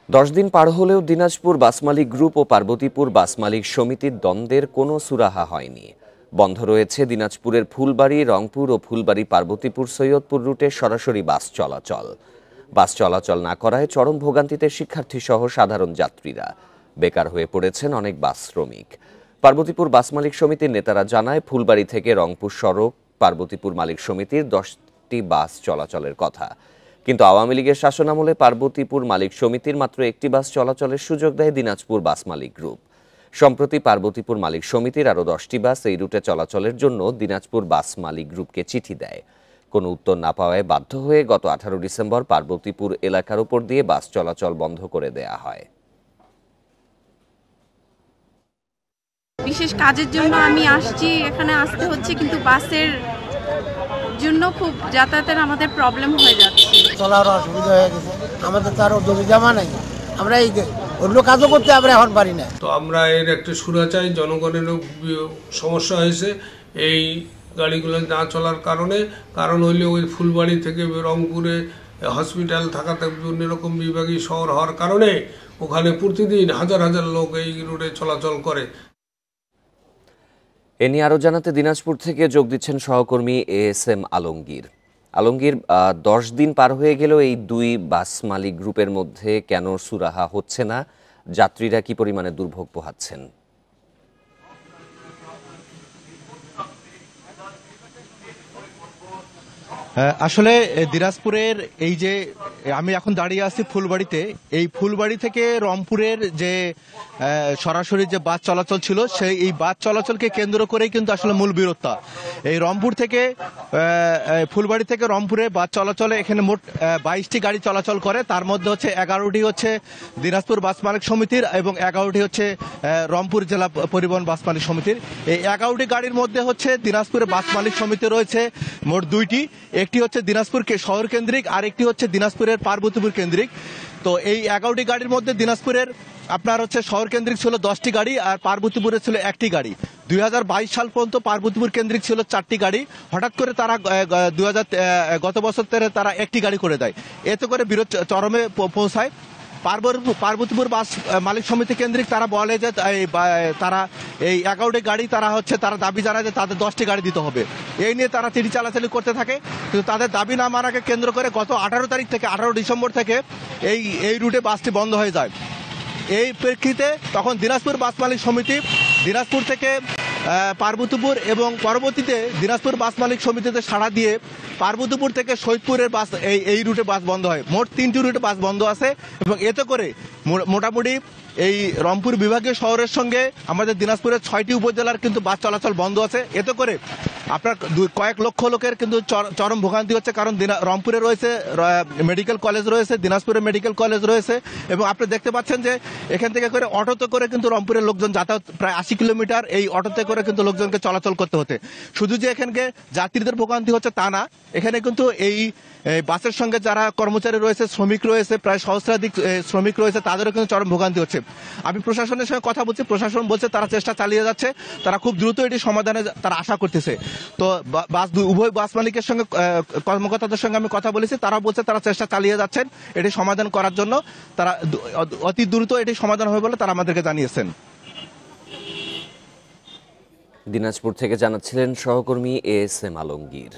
10 দিন পার হলেও দিনাজপুর বাস মালিক গ্রুপ ও পার্বতীপুর বাস মালিক সমিতির দ্বন্দ্বের কোনো সুরাহা হয়নি। বন্ধ রয়েছে দিনাজপুরের ফুলবাড়ি, রংপুর ও ফুলবাড়ি পার্বতীপুর সৈয়দপুর রুটে সরাসরি বাস চলাচল। বাস চলাচল না করায় চরম ভোগান্তিতে শিক্ষার্থীসহ সাধারণ যাত্রীরা। বেকার হয়ে পড়েছেন অনেক বাস শ্রমিক। পার্বতীপুর বাস মালিক সমিতির নেতারা জানায়, ফুলবাড়ি থেকে রংপুর সড়ক পার্বতীপুর মালিক সমিতির 10টি বাস চলাচলের কথা, কিন্তু আওয়ামী লীগের শাসনামলে পার্বতীপুর মালিক সমিতির মাত্র একটি বাস চলাচলের সুযোগ দেয় দিনাজপুর বাস মালিক গ্রুপ। সম্প্রতি পার্বতীপুর মালিক সমিতির আরও 10টি বাস এই রুটে চলাচলের জন্য দিনাজপুর বাস মালিক গ্রুপকে চিঠি দেয়। কোনো উত্তর না পাওয়ায় বাধ্য হয়ে গত 18 ডিসেম্বর পার্বতীপুর এলাকার উপর দিয়ে বাস চলাচল বন্ধ করে দেয়া হয়। বিশেষ কাজের জন্য আমি আসছি, এখানে আসতে হচ্ছে, কিন্তু বাসের জন্য খুব যাতায়াতের আমাদের প্রবলেম হয়ে যাচ্ছে। চলার অসুবিধা হয়ে গেছে, আমাদের তো আরো জমি জমা নাই, আমরা এই অন্য কাজও করতে আমরা এখন পারি না। তো আমরা এর একটা সুরা চাই, জনগণেরও সমস্যা হয়েছে এই গাড়িগুলো না চলার কারণ হইলে ওই ফুলবাড়ি থেকে রংপুরে হসপিটাল থাকাতে বিভিন্ন রকম বিভাগীয় শহর হওয়ার কারণে ওখানে প্রতিদিন হাজার হাজার লোক এই রুটে চলাচল করে। এ নিয়ে আরও জানাতে দিনাজপুর থেকে যোগ দিচ্ছেন সহকর্মী ASM আলমগীর। 10 দিন পার হয়ে গেলেও এই দুই বাস মালিক গ্রুপের মধ্যে কেন সুরাহা হচ্ছে না? যাত্রীরা কি পরিমাণে দুর্ভোগ পোহাচ্ছেন? আসলে দিনাজপুরের এই যে আমি এখন দাঁড়িয়ে আছি ফুলবাড়িতে, এই ফুলবাড়ি থেকে রংপুরের যে সরাসরি যে বাস চলাচল ছিল সেই এই বাস চলাচলকে কেন্দ্র করেই কিন্তু আসলে মূল বিরোধতা। এই রংপুর থেকে ফুলবাড়ি থেকে রংপুরে বাস চলাচলে এখানে মোট 22টি গাড়ি চলাচল করে, তার মধ্যে হচ্ছে 11টি হচ্ছে দিনাজপুর বাস মালিক সমিতির এবং 11টি হচ্ছে রংপুর জেলা পরিবহন বাস মালিক সমিতির। এই 11টি গাড়ির মধ্যে হচ্ছে দিনাজপুরের বাস মালিক সমিতি রয়েছে মোট 2টি, একটি হচ্ছে দিনাজপুর শহর কেন্দ্রিক আর একটি হচ্ছে দিনাজপুরের পার্বতীপুর কেন্দ্রিক। তো এই 11টি গাড়ির মধ্যে দিনাজপুরের আপনার হচ্ছে শহর কেন্দ্রিক ছিল 10টি গাড়ি আর পার্বতীপুরে ছিল 1টি গাড়ি। 2022 সাল পর্যন্ত পার্বতীপুর কেন্দ্রিক ছিল 4টি গাড়ি, হঠাৎ করে তারা গত বছর তারা 1টি গাড়ি করে দেয়। এতে করে বিরোধ চরমে পৌঁছায়। পার্বতীপুর বাস মালিক সমিতি কেন্দ্রিক তারা বলে যে তারা এই 11টি গাড়ি তারা দাবি জানায় যে তাদের 10টি গাড়ি দিতে হবে। এই নিয়ে তারা চিঠি চালাচালি করতে থাকে, কিন্তু তাদের দাবি না মানাকে কেন্দ্র করে গত 18 তারিখ থেকে 18 ডিসেম্বর থেকে এই রুটে বাসটি বন্ধ হয়ে যায়। এই প্রেক্ষিতে তখন দিনাজপুর বাস মালিক সমিতি দিনাজপুর থেকে পার্বতীপুর এবং পরবর্তীতে দিনাজপুর বাস মালিক সমিতিতে সাড়া দিয়ে পার্বতীপুর থেকে সৈয়দপুরের বাস এই রুটে বাস বন্ধ হয়। মোট 3টি রুটে বাস বন্ধ আছে এবং এতে করে মোটামুটি এই রংপুর বিভাগীয় শহরের সঙ্গে আমাদের দিনাজপুরের 6টি উপজেলার কিন্তু বাস চলাচল বন্ধ আছে। এতে করে আপনার কয়েক লক্ষ লোকের কিন্তু চরম ভোগান্তি হচ্ছে, কারণ রংপুরে রয়েছে মেডিকেল কলেজ রয়েছে, দিনাজপুরে মেডিকেল কলেজ রয়েছে এবং আপনি দেখতে পাচ্ছেন যে এখান থেকে করে অটোতে করে কিন্তু রংপুরের লোকজন যাতায়াত প্রায় 80 কিলোমিটার এই অটোতে করে কিন্তু লোকজনকে চলাচল করতে হতে। শুধু যে এখানকে যাত্রীদের ভোগান্তি হচ্ছে তা না, এখানে কিন্তু এই বাসের সঙ্গে যারা কর্মচারী রয়েছে, শ্রমিক রয়েছে, প্রায় সহস্রাধিক শ্রমিক রয়েছে, তাদেরও কিন্তু চরম ভোগান্তি হচ্ছে। আমি প্রশাসনের সঙ্গে কথা বলছি, প্রশাসন বলছে তারা চেষ্টা চালিয়ে যাচ্ছে, তারা খুব দ্রুত এটি সমাধানে তারা আশা করতেছে। তো উভয় বাস মালিকের সঙ্গে কর্মকর্তাদের সঙ্গে আমি কথা বলেছি, তারা বলছে তারা চেষ্টা চালিয়ে যাচ্ছেন এটি সমাধান করার জন্য, তারা অতি দ্রুত এটি সমাধান হবে বলে তারা আমাদেরকে জানিয়েছেন। দিনাজপুর থেকে জানাচ্ছিলেন সহকর্মী ASM আলমগীর।